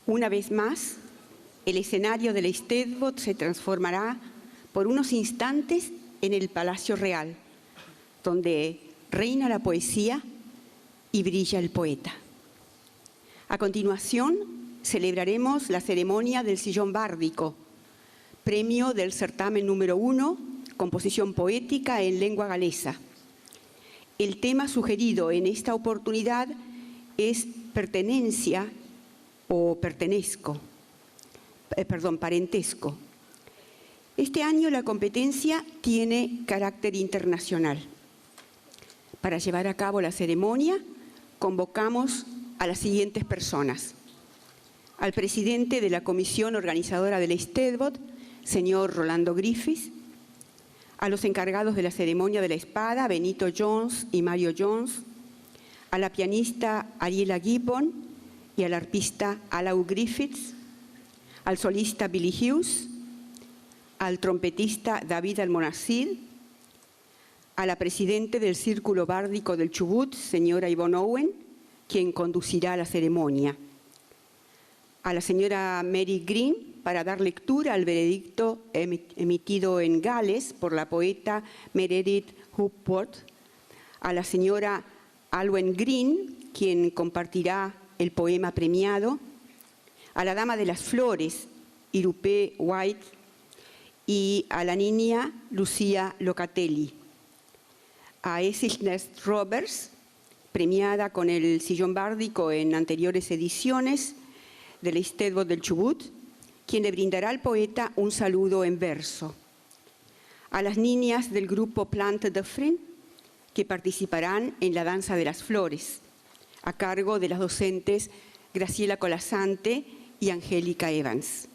Una vez más, el escenario del Eisteddfod se transformará por unos instantes en el Palacio Real, donde reina la poesía y brilla el poeta. A continuación, celebraremos la ceremonia del Sillón Bárdico, premio del certamen número 1, composición poética en lengua galesa. El tema sugerido en esta oportunidad es pertenencia o parentesco. Este año la competencia tiene carácter internacional. Para llevar a cabo la ceremonia, convocamos a las siguientes personas: al presidente de la comisión organizadora del Eisteddfod, señor Rolando Griffiths; a los encargados de la ceremonia de la espada, Benito Jones y Mario Jones; a la pianista Ariela Gibbon y al arpista Alau Griffiths; al solista Billy Hughes; al trompetista David Almonacid; a la presidenta del Círculo Bárdico del Chubut, señora Yvonne Owen, quien conducirá la ceremonia; a la señora Mary Green para dar lectura al veredicto emitido en Gales por la poeta Meredith Hupworth; a la señora Alwen Green, quien compartirá el poema premiado; a la dama de las flores, Irupé White, y a la niña Lucía Locatelli; a Nest Roberts, premiada con el Sillón Bárdico en anteriores ediciones del Eisteddfod del Chubut, quien le brindará al poeta un saludo en verso; a las niñas del grupo Plante Dufresne, que participarán en la danza de las flores, a cargo de las docentes Graciela Colasante y Angélica Evans.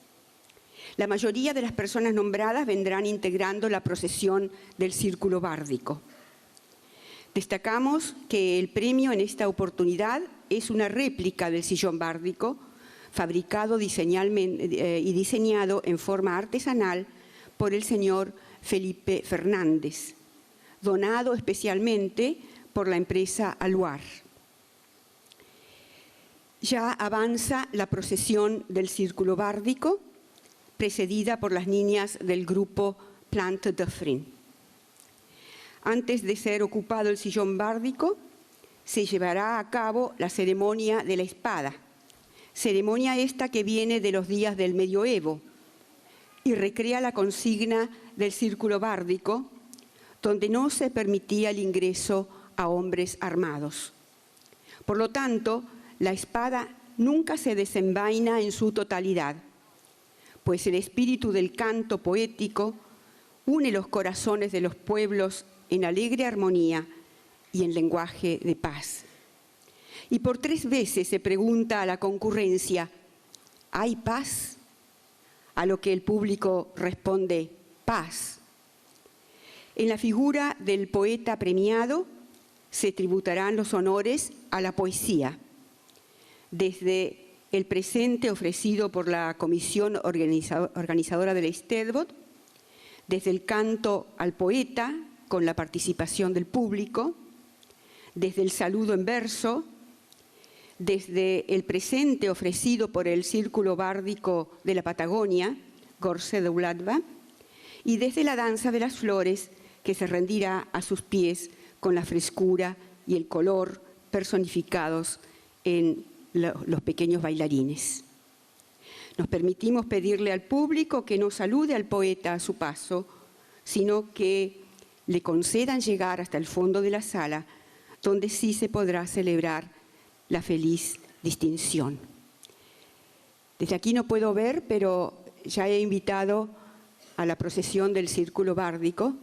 La mayoría de las personas nombradas vendrán integrando la procesión del Círculo Bárdico. Destacamos que el premio en esta oportunidad es una réplica del Sillón Bárdico, fabricado y diseñado en forma artesanal por el señor Felipe Fernández, donado especialmente por la empresa Aluar. Ya avanza la procesión del Círculo Bárdico, precedida por las niñas del grupo Plante Dufresne. Antes de ser ocupado el Sillón Bárdico, se llevará a cabo la ceremonia de la espada, ceremonia esta que viene de los días del medioevo y recrea la consigna del Círculo Bárdico, donde no se permitía el ingreso a hombres armados. Por lo tanto, la espada nunca se desenvaina en su totalidad, pues el espíritu del canto poético une los corazones de los pueblos en alegre armonía y en lenguaje de paz. Y por 3 veces se pregunta a la concurrencia: ¿hay paz? A lo que el público responde: paz. En la figura del poeta premiado se tributarán los honores a la poesía, desde el presente ofrecido por la comisión organizadora del Eisteddfod, desde el canto al poeta con la participación del público, desde el saludo en verso, desde el presente ofrecido por el Círculo Bárdico de la Patagonia, Gorse de Uladva, y desde la danza de las flores que se rendirá a sus pies con la frescura y el color personificados en los pequeños bailarines. Nos permitimos pedirle al público que no salude al poeta a su paso, sino que le concedan llegar hasta el fondo de la sala, donde sí se podrá celebrar la feliz distinción. Desde aquí no puedo ver, pero ya he invitado a la procesión del Círculo Bárdico.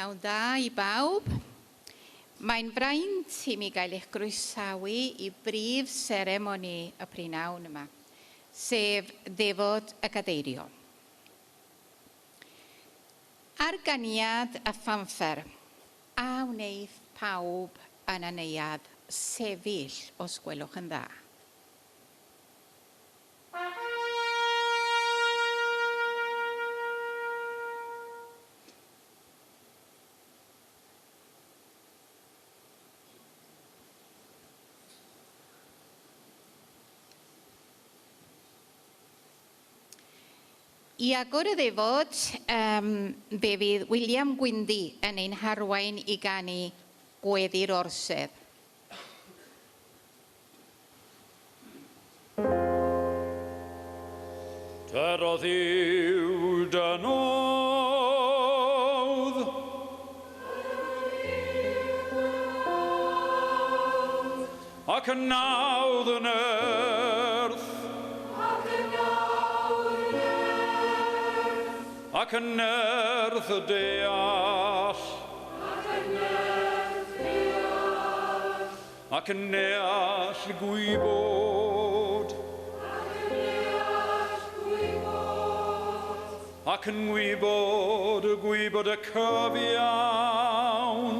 Prynawn da I bawb. Mae'n fraint I mi gael eich groesawu I brif seremoni y prynawn yma, sef ddefod y gadeirio. Ar ganiad y ffanffer, a wneith pawb yn y neuadd sefyll os gwelwch yn dda. I agor y ddefod, fe fydd William Gwyndy yn ein harwain I ganu Gweddi'r Orsedd. Tyrodd Dduw dynodd, ac yn nawdd yn earth, ac yn earth y deall, ac yn neall gwybod, ac yn gwybod y cyfiawn,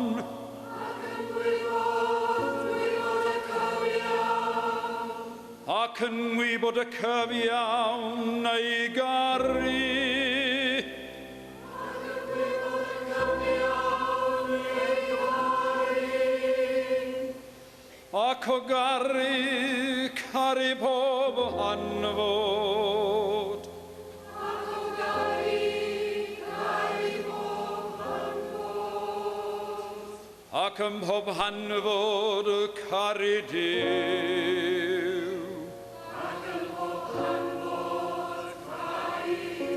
ac yn gwybod y cyfiawn ei garu, ac o garu caru pob hanfod. Ac yn pob hanfod caru Duw. Ac yn pob hanfod caru Duw.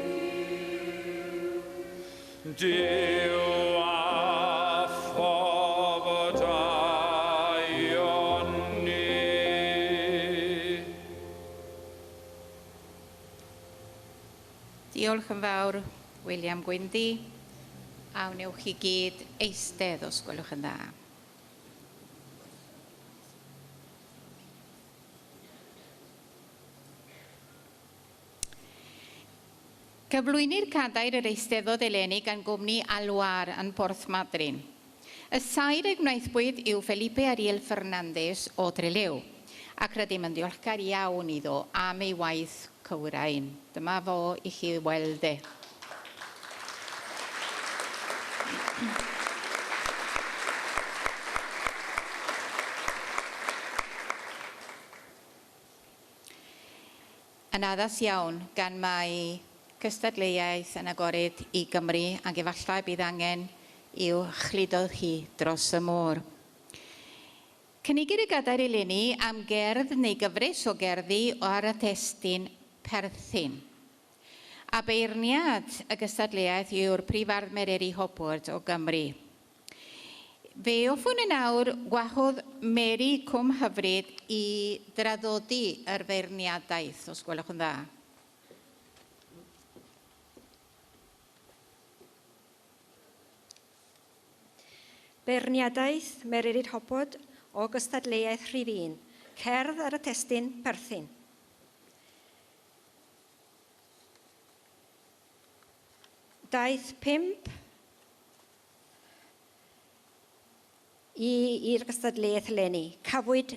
Duw a phobodaion ni. Diolch yn fawr, William Gwyndy. A wnewch chi gyd eistedd os gwelwch yn dda. Cyflwynir cadair yr Eisteddfod eleni gan gwmni Alwar yn Porthmadryn. Y sair ei gwnaethpwydd yw Felipe Ariel Fernandez o Drelew, ac rydym yn ddiolchgar iawn iddo am ei waith cywrain. Dyma fo I chi weld e. Yn addas iawn gan mai cystadleuaeth yn agored I Gymru ac efallai bydd angen i'w chludodd chi dros y môr. Cynigir y gadair eleni am gerdd neu gyfres o gerddi ar y testun Perthyn. A beirniad y gystadleuaeth yw'r Prif Armer Eri Hopwood o Gymru. Fe hoffwn yn awr gwahodd Mary Cwm Hyfryd I draddodi yr feirniadaeth, os gwelwch yn dda. Beirniadaeth Mary Hopwood o gystadleuaeth Rhifin, cerdd ar y testun Perthyn. Daeth 5 i'r gystadleuaeth eleni. Cafwyd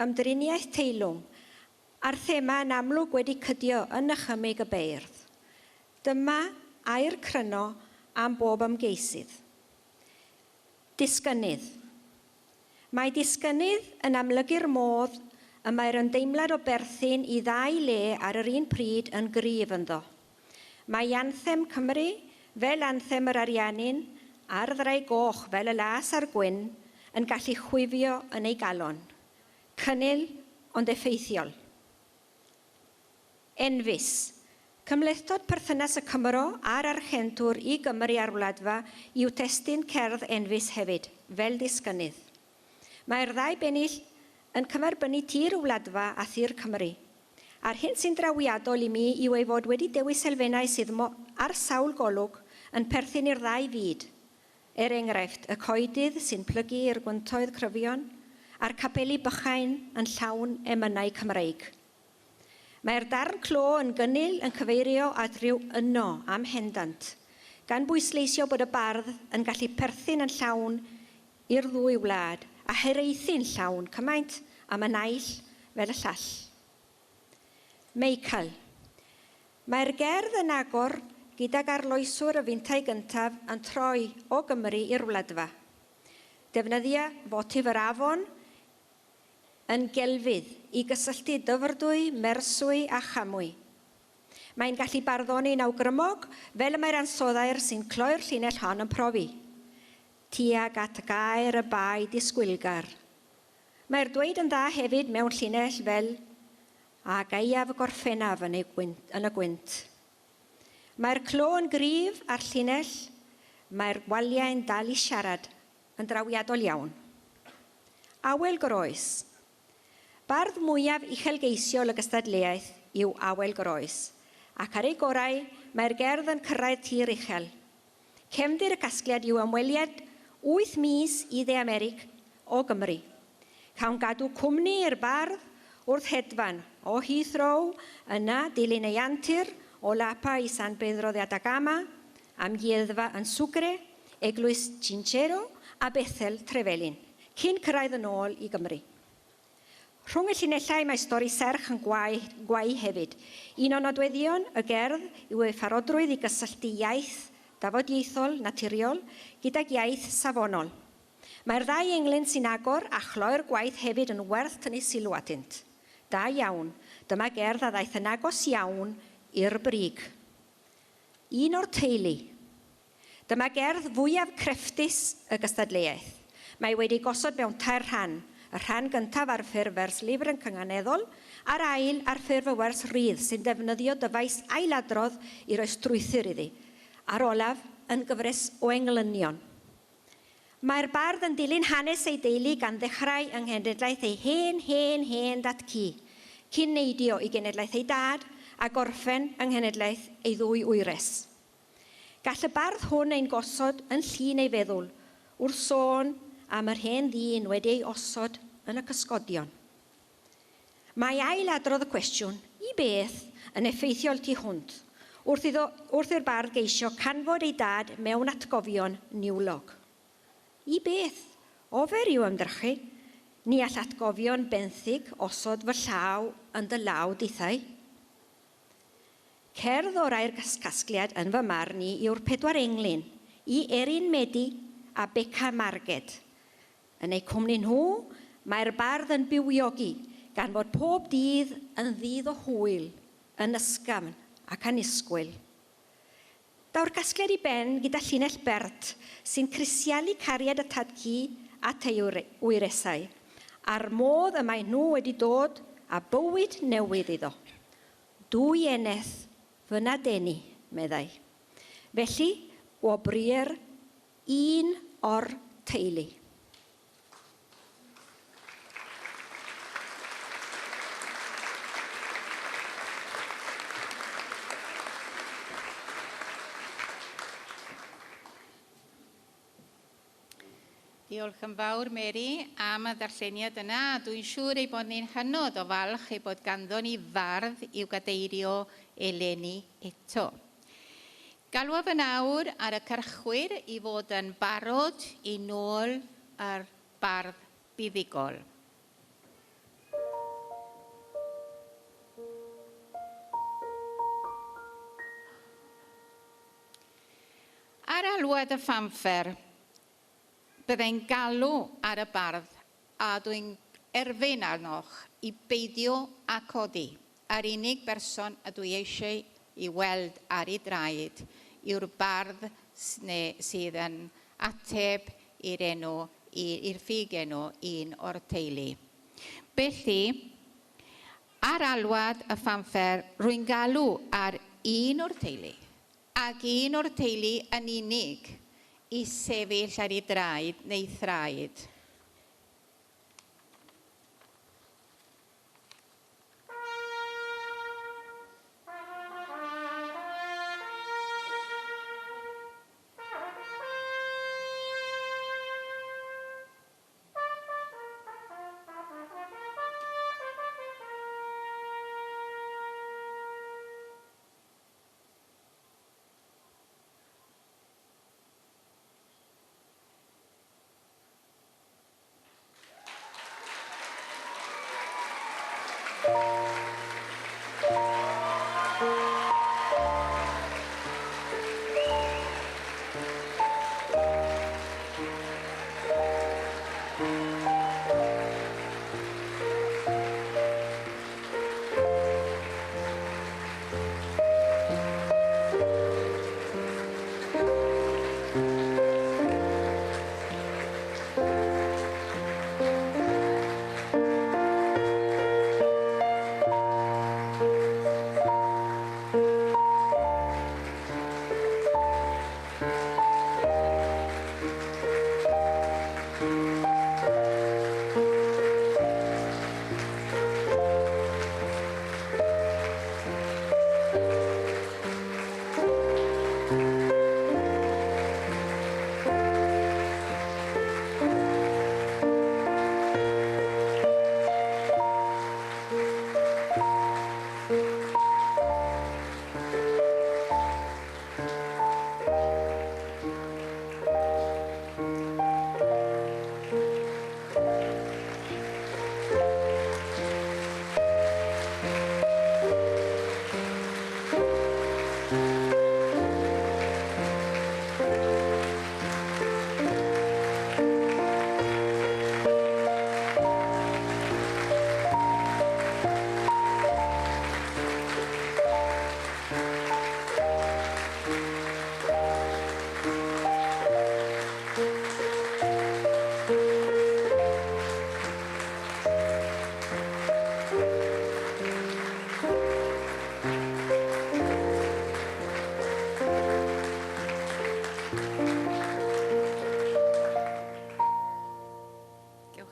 ymdriniaeth teilwng a'r thema yn amlwg wedi cydio yn ychymyg y beirdd. Dyma air cryno am bob ymgeisydd. Disgynydd. Mae disgynydd yn amlygu'r modd y mae'r ymdeimlad o berthyn I ddau le ar yr un pryd yn gryf ynddo. Mae anthem Cymru fel anthem yr Ariannin a'r Ddraig Goch fel y las a'r gwyn yn gallu chwifio yn ei galon. Cynnil ond effeithiol. Enfys. Cymlethdod perthynas y Cymro a'r archentwr I Gymru a'r wladfa yw testun cerdd enfys hefyd, fel disgynydd. Mae'r ddau bennill yn cymerbynnu tir y wladfa a thir Cymru. A'r hyn sy'n drawiadol I mi yw ei fod wedi dewis elfennau sydd ar sawl golwg yn perthyn i'r ddau fyd. Enghraifft, y coedydd sy'n plygu i'r gwyntoedd cryfion, a'r capeli bychain yn llawn emynau Cymreig. Mae'r darn clo yn gynnil yn cyfeirio at ryw yno am hendant, gan bwysleisio bod y bardd yn gallu perthyn yn llawn i'r ddwy wlad a hiraethu'n llawn cymaint am y naill fel y llall. Meical. Mae'r gerdd yn agor gydag arloeswr y fyntau gyntaf yn troi o Gymru i'r wladfa. Defnyddia fotif yr afon yn gelfydd i gysylltu dyfrdwy, merswy a chamwy. Mae'n gallu barddoni'n awgrymog fel y mae'r ansoddair sy'n cloi'r llinell hon yn profi. Tuag at gair y bai disgwylgar. Mae'r dweud yn dda hefyd mewn llinell fel a gaiaf y gorffennaf yn y gwynt. Mae'r clo yn gryf a'r llinell, mae'r gwaliau'n dal i siarad yn drawiadol iawn. Awel groes. Bardd mwyaf uchelgeisiol y gystadleuaeth yw Awel groes, ac ar ei gorau mae'r gerdd yn cyrraedd tir uchel. Cefndir y casgliad yw ymweliad 8 mis i dde Amerig o Gymru. Cawn gadw cwmni i'r bardd wrth hedfan o Heathrow, yna dilyn ei antur, o Lapa i San Pedro de Atacama, amgueddfa yn Sucre, eglwys Chinchero a Bethel Trefelin, cyn cyrraedd yn ôl i Gymru. Rhwng y llinellau mae stori serch yn gwau hefyd. Un o nodweddion y gerdd yw ei pharodrwydd i gysylltu iaith dafodieithol naturiol gydag iaith safonol. Mae'r ddau englyn sy'n agor a chloi'r gwaith hefyd yn werth tynnu sylw atynt. Da iawn, dyma gerdd a ddaeth yn agos iawn i'r brig. Un o'r teulu. Dyma gerdd fwyaf crefftus y gystadleuaeth. Mae wedi gosod mewn tair rhan. Y rhan gyntaf ar ffurf vers lyfr yn cynganneddol, a'r ail ar ffurf y wers rydd sy'n defnyddio dyfais ailadrodd i roi strwythur iddi, a'r olaf yn gyfres o englynion. Mae'r bardd yn dilyn hanes ei deulu gan ddechrau yng nghenedlaeth ei hen datgu, cyn neidio i genedlaeth ei dad a gorffen yng nghenedlaeth ei ddwy wyres. Gall y bardd hwn ein gosod yn llun ei feddwl wrth sôn am yr hen ddyn wedi ei osod yn y cysgodion. Mae ailadrodd y cwestiwn, i beth yn effeithiol tu hwnt, wrth i'r bardd geisio canfod ei dad mewn atgofion niwlog. I beth? Ofer yw ymdrychu, ni all atgofion benthyg osod fy llaw yn dy law dithau. Cerdd orau'r casgliad yn fy marn i yw'r 4 englyn, i Erin Medi a Beca Marged. Yn eu cwmni nhw, mae'r bardd yn bywiogi, gan fod pob dydd yn ddydd o hwyl, yn ysgafn ac anisgwyl. Daw'r casgliad i ben gyda llinell Bert sy'n crisialu cariad y tadcu at ei wyresau, a'r modd y mae nhw wedi dod a bywyd newydd iddo. Dwy eneth fyna deni, meddai. Felly, o brir un o'r teulu. Diolch yn fawr, Mary, am y ddarlleniad yna. Dwi'n siŵr ei bod ni'n hynod o falch ei bod ganddo ni fardd i'w gadeirio eleni eto. Galwaf yn awr ar y cyrchwyr i fod yn barod i nôl yr bardd buddigol. Ar alwad y ffanffer, byddai'n galw ar y bardd a dwi'n erfyn arnoch i beidio a codi. Yr unig berson ydw i eisiau i weld ar ei draed yw'r bardd sydd yn ateb i'r ffug enw un o'r teulu. Felly, ar alwad y ffanffer, rwy'n galw ar un o'r teulu, ac un o'r teulu yn unig i sefyll ar ei draed neu thraed.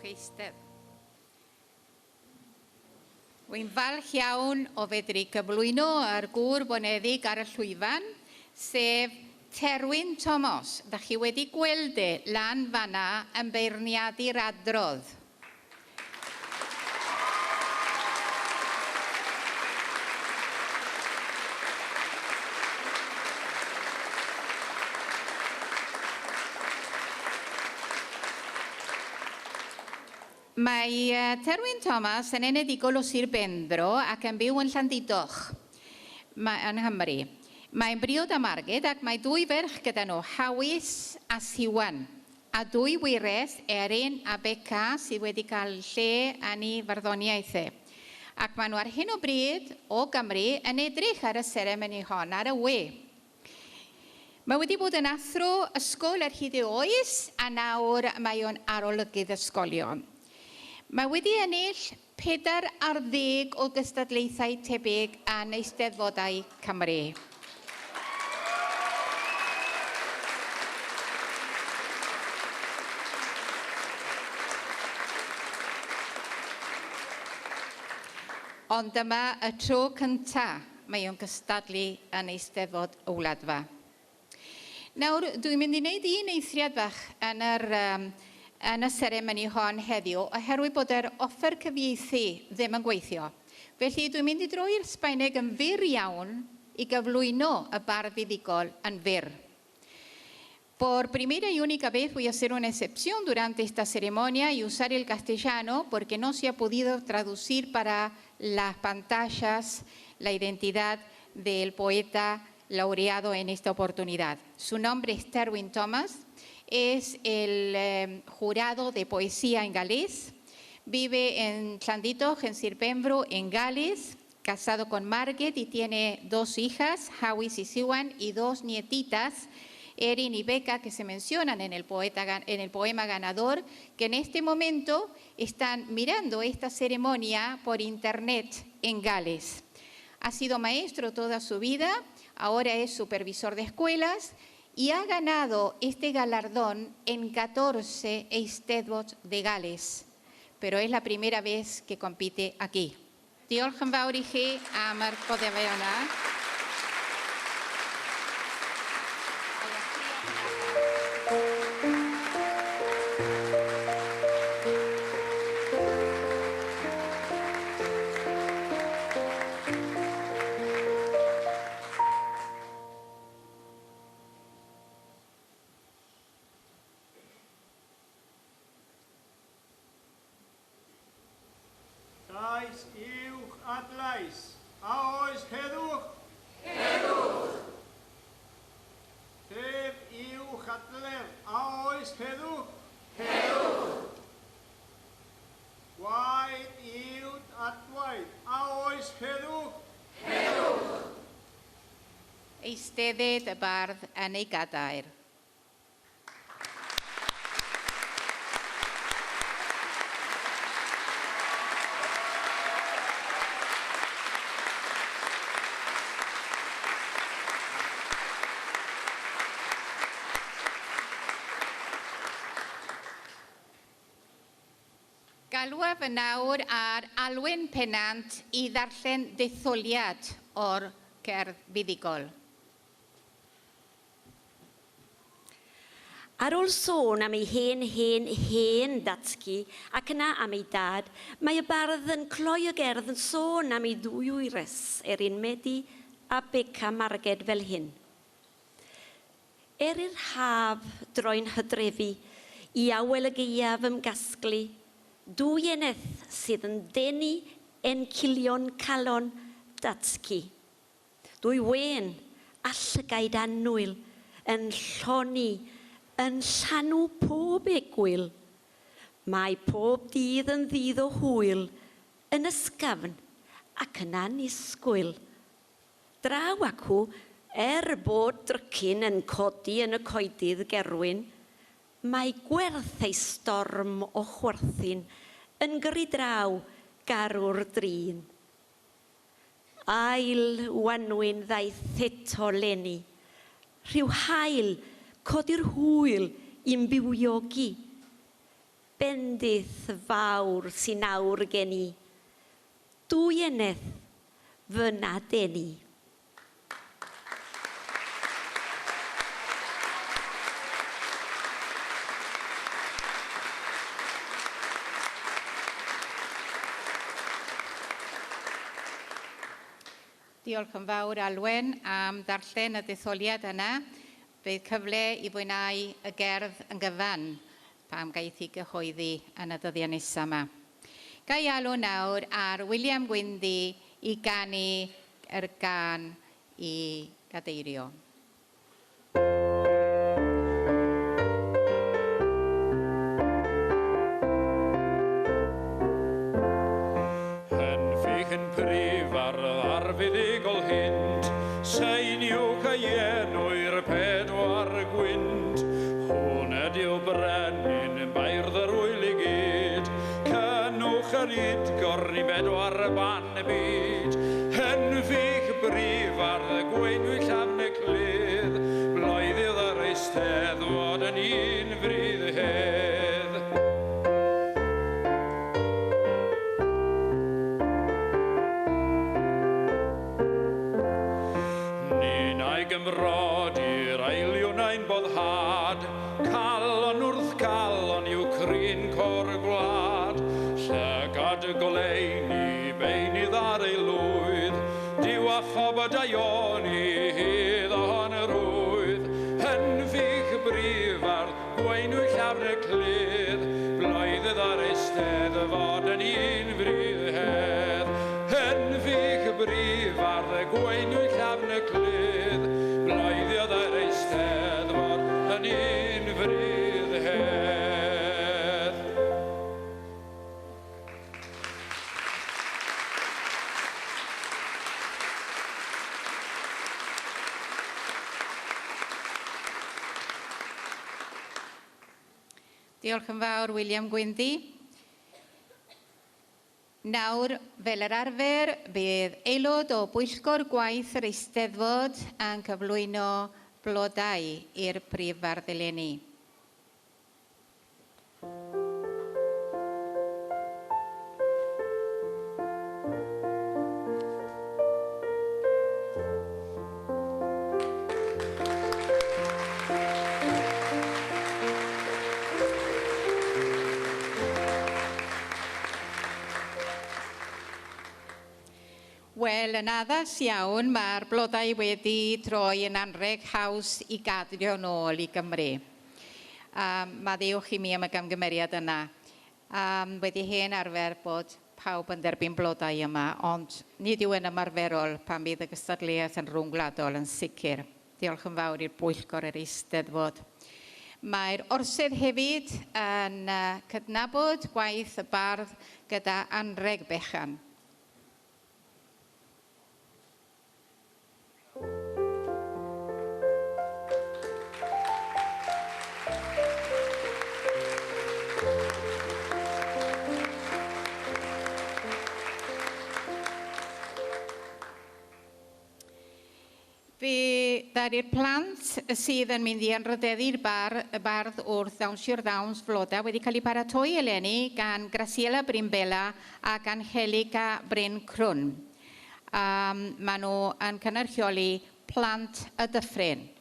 chi eistedd. Wy'n falch iawn o fedru cyflwyno ar gŵr boneddig ar y llwyfan, sef Terwyn Thomas. Da chi wedi gweld lan fanna yn beirniadu'r adrodd. Mae Terwyn Thomas yn enedigol o Sir Benfro ac yn byw yn Llandidoch yng Nghymru. Mae'n briod am Marged ac mae dwy ferch gyda nhw, Hawys a Siwan, a dwy wires, Erin a Beca, sydd wedi cael lle yn ei farddoniaethau. Ac maen nhw ar hyn o bryd o Gymru yn edrych ar y seremoni hon ar y we. Mae wedi bod yn athro ysgol ar hyd ei oes a nawr mae o'n arolygydd ysgolion. Mae wedi ennill 4 ar 10 o gystadlaethau tebyg yn Eisteddfodau Cymru. Ond dyma y tro cyntaf mae o'n gystadlu yn Eisteddfod y Wladfa. Nawr, dwi'n mynd i wneud un eithriad bach yn y seremoni hon heddiw, oherwydd bod yr offer cyfieithu ddim yn gweithio. Felly dwi'n mynd i droi'r Sbaeneg yn fyr iawn i gyflwyno y bardd fuddigol yn fyr. Por primera y única vez voy a hacer una excepción durante esta ceremonia y usar el castellano porque no se ha podido traducir para las pantallas la identidad del poeta laureado en esta oportunidad. Su nombre es Terwyn Thomas. Es el jurado de poesía en galés, vive en Llandidoch, en Sir Benfro, en Gales, casado con Margaret y tiene 2 hijas, Hawys y Siwan, y 2 nietitas, Erin y Beca, que se mencionan en el poema ganador, que en este momento están mirando esta ceremonia por internet en Gales. Ha sido maestro toda su vida, ahora es supervisor de escuelas, y ha ganado este galardón en 14 Eisteddfods de Gales, pero es la primera vez que compite aquí. Diolch yn fawr I chi am yr bodefau yna. Dais uwch adlais, a oes heddwch? Heddwch! Tef uwch adler, a oes heddwch? Heddwch! Waed uwd adwaid, a oes heddwch? Heddwch! Eistedded y bardd yn ei gadair. Galwaf yn nawr ar Alwyn Pennant I ddarllen detholiad o'r cerdd fuddigol. Ar ôl sôn am ei hen datgu ac yna am ei dad, mae y bardd yn cloi y gerdd yn sôn am ei 2 wyres, Erin Medi a Beca Marged fel hyn. I'r haf droi'n hydrefi, I awel y geiaf ymgasglu, 2 eneth sydd yn denu encilion calon datgu. 2 wen a llygaid annwyl yn lloni yn llanw pob egwyl. Mae pob dydd yn ddydd o hwyl yn ysgafn ac yn annisgwyl. Draw acw bod drycyn yn codi yn y coedydd Gerwyn, mae gwerth ei storm o chwerthin yn gyrru draw garw'r drin. Ail wanwyn ddaeth eto leni, rhyw hael codi'r hwyl i'n bywiogi. bendith fawr sy'n awr gen i. Dwy eneth fy nadeni. Diolch yn fawr Alwen am darllen y detholiad yna. Bydd cyfle i fwynhau y gerdd yn gyfan pam gaeth ei gyhoeddi yn y dyddiau nesaf yma. Gai alw nawr ar William Gwyndy i ganu yr gân i gadeirio. Yn prif ar fuddugol hynt, Sein i'w caienwyr pedwar gwynt. Hwn ydyw brenin bairdd yr wyl i gyd, Cynwch yr idgor i bedwar ban y byd. Henfych brif ar gweinwy llafn y clydd, Bloeddydd yr Eisteddfod yn un frydd hedd. Gymrodi'r eiliwn ein boddhad, calon wrth galon i'w crin cor gwlad. Llygad y goleini beinydd ar ei lwydd, Diw a phob y daioni hydd o'n yr wydd. Henfych brif ar gweinwy llafn y clydd, Bloeddydd ar Eisteddfod yn un frydd hedd. Henfych brif ar gweinwy llafn y clydd, Bloeddydd ar Eisteddfod yn un frydd hedd. Diolch yn fawr William Gwyndy. Nawr, fel yr arfer, bydd aelod o Bwyllgor Gwaith yr Eisteddfod yn cyflwyno blodau i'r prif fardd eleni. Wel, yn addas iawn, mae'r blodau wedi troi yn anreg haws i gadrio nôl i Gymru. Mae ddiwch i mi am y gamgymeriad yna. Wedi hen arfer bod pawb yn derbyn blodau yma, ond nid yw yn ymarferol pan bydd y gystadleuaeth yn rhwngwladol yn sicr. Diolch yn fawr i'r Bwyllgor yr Eisteddfod. Mae'r orsedd hefyd yn cydnabod gwaith y bardd gyda anreg bechan. Fe ddari'r plant sydd yn mynd i anrydeddu'r bardd wrth ddawnsio'r ddawns floda wedi cael ei paratoi eleni gan Graciela Brimbela ac Angelica Bryn Crwn. Maen nhw yn cynrychioli Plant y Dyffryn.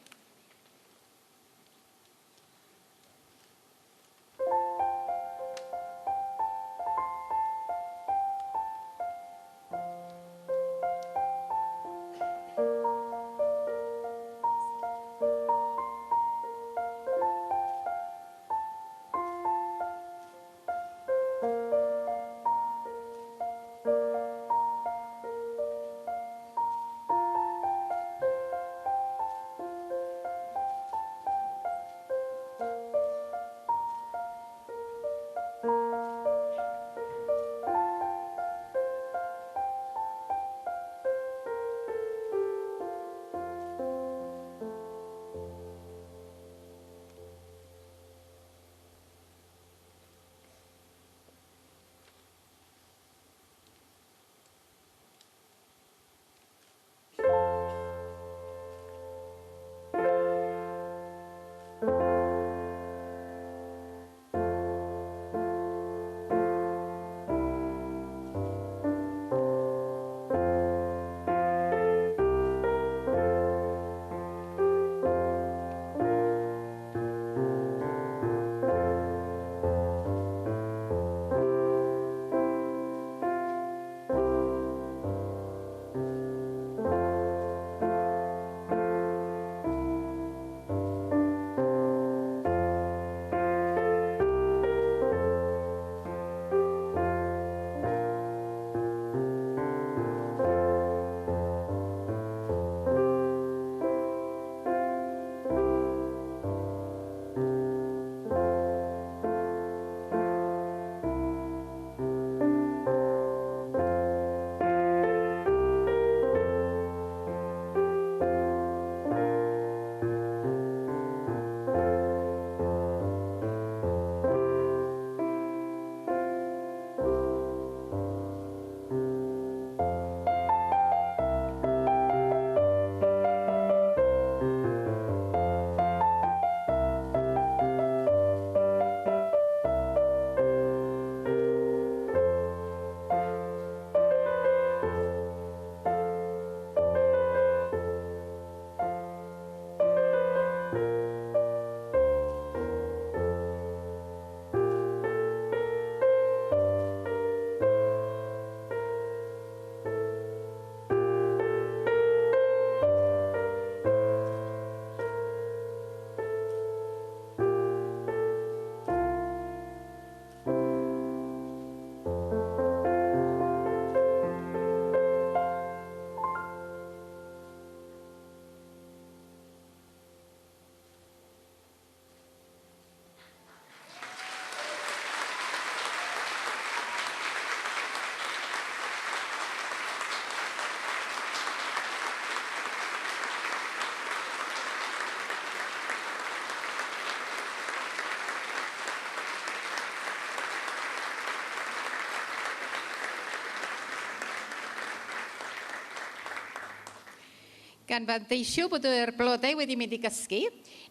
Gan fanteisio bod yr blodau wedi mynd i gysgu,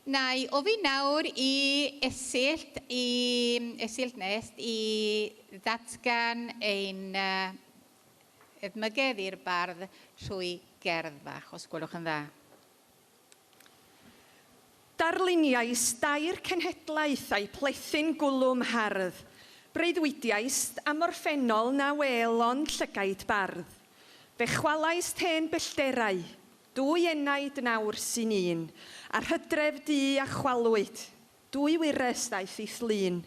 neu o fi nawr i Esillt Nest i ddatgan ein edmygedd i'r bardd trwy gerdd fach, os gwelwch yn dda. Darluniais dair cenhedlaeth a'i plethu'n gwlwm hardd, breuddwydiais am orffennol na welon llygaid bardd. Fe chwalais ten bellderau, dwy enaid nawr sy'n un, a'r hydref du a chwalwyd, dwy wires daeth i thlun.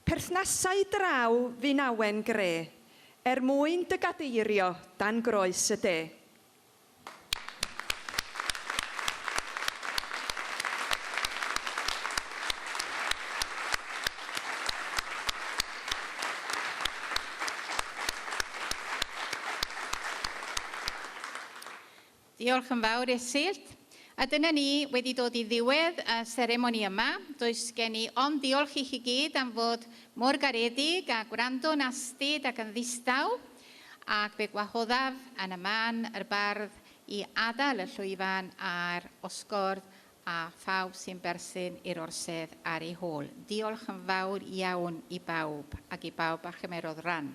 Perthnasau draw fi nawen gre, mwyn dy gadeirio dan groes y de. Diolch yn fawr Esillt. A dyna ni wedi dod i ddiwedd y seremoni yma. Does gen i ond diolch i chi gyd am fod mor garedig a gwrando nastyd ac yn ddistaw. Ac fe gwahoddaf yn y man yr bardd i adael y llwyfan a'r osgordd a phawb sy'n berthyn i'r orsedd ar ei hôl. Diolch yn fawr iawn i bawb ac i bawb a chymerodd ran.